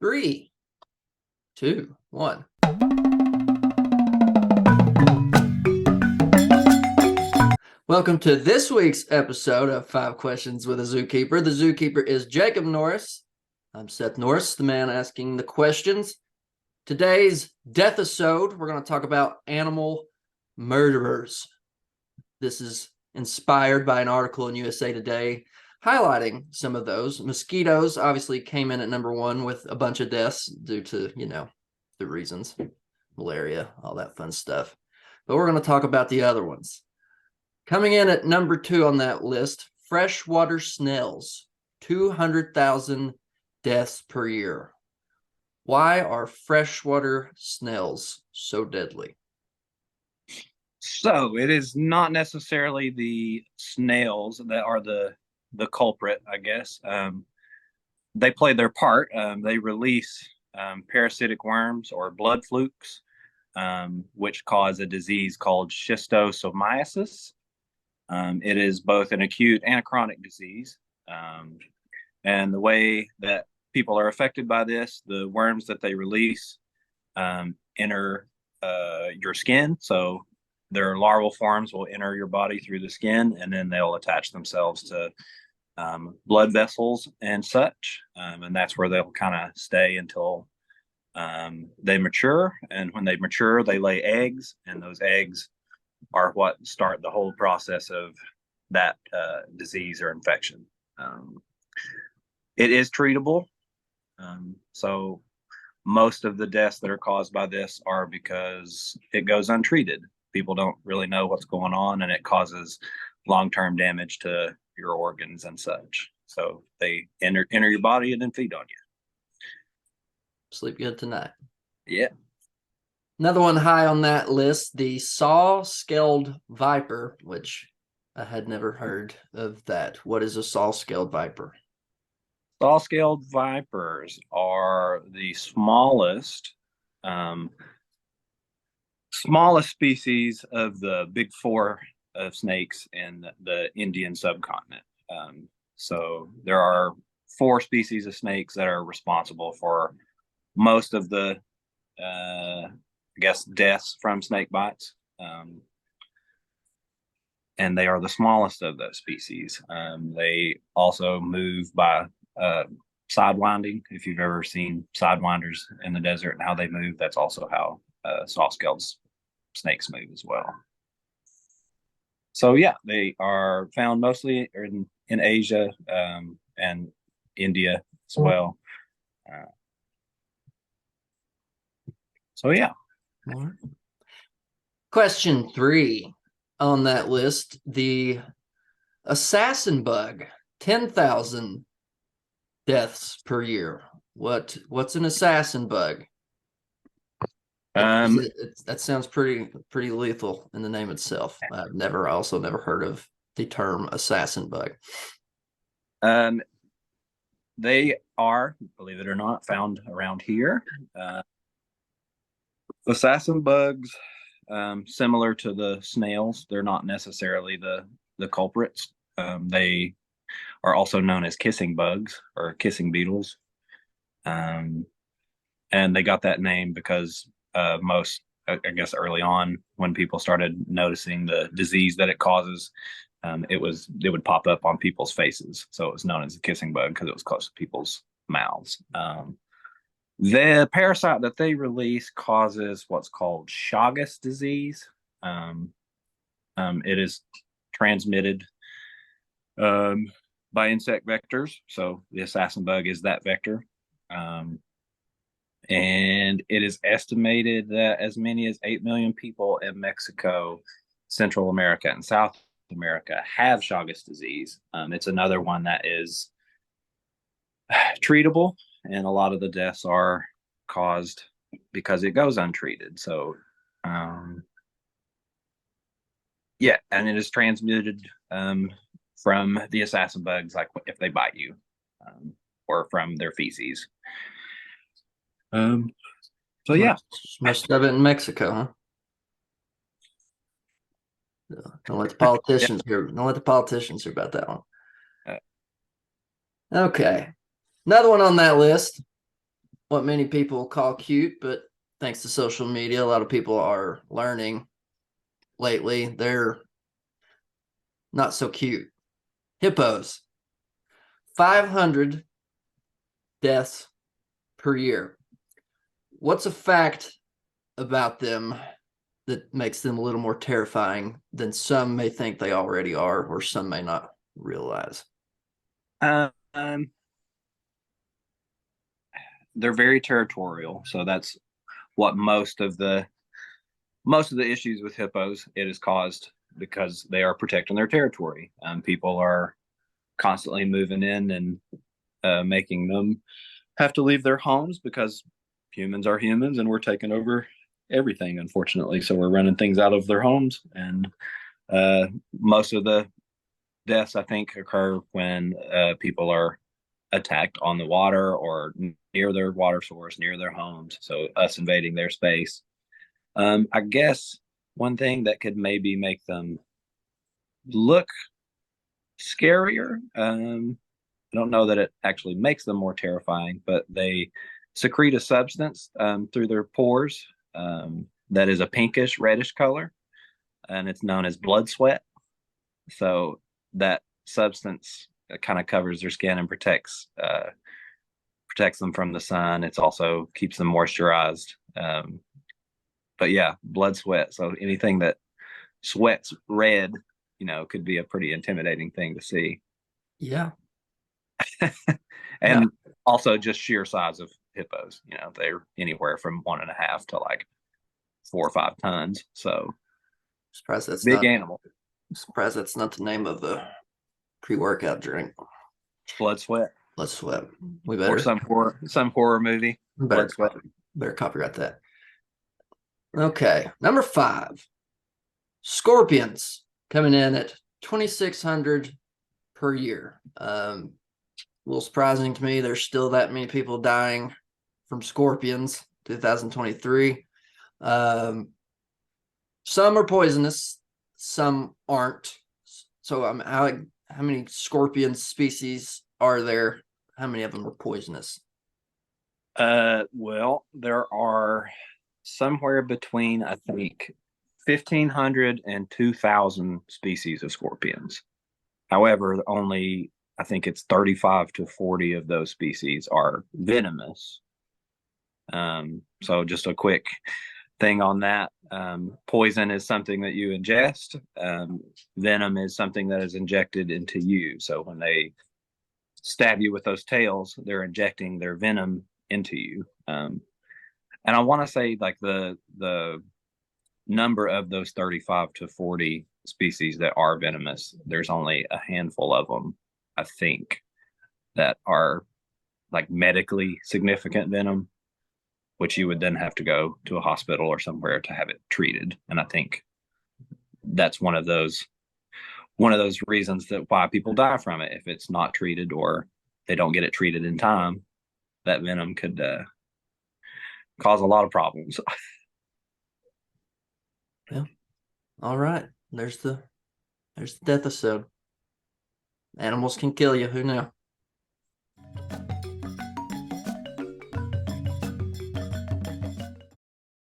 Three, two, one. Welcome to this week's episode of 5 Questions with a Zookeeper. The Zookeeper is Jacob Norris. I'm Seth Norris, the man asking the questions. Today's deathisode, we're going to talk about animal murderers. This is inspired by an article in USA Today highlighting some of those. Mosquitoes obviously came in at number 1 with a bunch of deaths due to, the reasons, malaria, all that fun stuff. But we're going to talk about the other ones. Coming in at number 2 on that list, freshwater snails, 200,000 deaths per year. Why are freshwater snails so deadly? So it is not necessarily the snails that are the culprit, I guess. They play their part. They release parasitic worms or blood flukes, which cause a disease called schistosomiasis. It is both an acute and a chronic disease. And the way that people are affected by this, the worms that they release enter your skin. So their larval forms will enter your body through the skin, and then they'll attach themselves to blood vessels and such. And that's where they'll kind of stay until they mature. And when they mature, they lay eggs, and those eggs are what start the whole process of that disease or infection. It is treatable. So most of the deaths that are caused by this are because it goes untreated. People don't really know what's going on, and it causes long-term damage to your organs and such. So they enter your body and then feed on you. Sleep good tonight. Yeah. Another one high on that list, the saw-scaled viper, which I had never heard of that. What is a saw-scaled viper? Saw-scaled vipers are the smallest species of the big four of snakes in the Indian subcontinent. So there are 4 species of snakes that are responsible for most of the, deaths from snake bites. And they are the smallest of those species. They also move by sidewinding. If you've ever seen sidewinders in the desert and how they move, that's also how saw-scaled snakes move as well. So yeah, they are found mostly in Asia and India as well. So yeah. Question 3 on that list, the assassin bug, 10,000 deaths per year. What's an assassin bug? That sounds pretty lethal in the name itself. I've never heard of the term assassin bug. They are, believe it or not, found around here. Assassin bugs, similar to the snails, they're not necessarily the culprits. They are also known as kissing bugs or kissing beetles. And they got that name because most, I guess, early on when people started noticing the disease that it causes, it would pop up on people's faces. So it was known as a kissing bug because it was close to people's mouths. The parasite that they release causes what's called Chagas disease. It is transmitted by insect vectors. So the assassin bug is that vector. And it is estimated that as many as 8 million people in Mexico, Central America, and South America have Chagas disease. It's another one that is treatable, and a lot of the deaths are caused because it goes untreated. So, yeah, and it is transmitted from the assassin bugs, like if they bite you, or from their feces. So yeah, most of it in Mexico, huh? Don't let the politicians hear. Don't let the politicians hear about that one. Okay, another one on that list. what many people call cute, but thanks to social media, a lot of people are learning lately they're not so cute. Hippos, 500 deaths per year. What's a fact about them that makes them a little more terrifying than some may think they already are, or some may not realize? Um, they're very territorial, so that's what most of the issues with hippos it has caused because they are protecting their territory. People are constantly moving in and making them have to leave their homes because humans are humans and we're taking over everything, unfortunately. So we're running things out of their homes, and most of the deaths I think occur when people are attacked on the water or near their water source, near their homes. So us invading their space. I guess one thing that could maybe make them look scarier. I don't know that it actually makes them more terrifying, but they secrete a substance through their pores that is a pinkish reddish color, and it's known as blood sweat. So that substance kind of covers their skin and protects them from the sun. It's also keeps them moisturized. But yeah, blood sweat. So anything that sweats red, could be a pretty intimidating thing to see. Yeah. And Yeah. also just sheer size of hippos. They're anywhere from 1.5 to like 4 or 5 tons. So Surprised that's big not animal. surprised that's not the name of the pre-workout drink. Blood sweat. Let's sweat. We Or better some horror movie. better Blood sweat. better copyright that. Okay, number 5. Scorpions coming in at 2,600 per year. A little surprising to me. There's still that many people dying from scorpions. 2023. Some are poisonous, some aren't. So how many scorpion species are there? How many of them are poisonous? Well, there are somewhere between, I think, 1,500 and 2,000 species of scorpions. However, only I think it's 35 to 40 of those species are venomous. So just a quick thing on that. Poison is something that you ingest. Venom is something that is injected into you. So when they stab you with those tails, they're injecting their venom into you. And I want to say like the number of those 35 to 40 species that are venomous, there's only a handful of them, I think, that are like medically significant venom, which you would then have to go to a hospital or somewhere to have it treated. And I think that's one of those reasons that why people die from it. If it's not treated or they don't get it treated in time, that venom could cause a lot of problems. Yeah. All right. There's the deathisode. Animals can kill you. Who knew?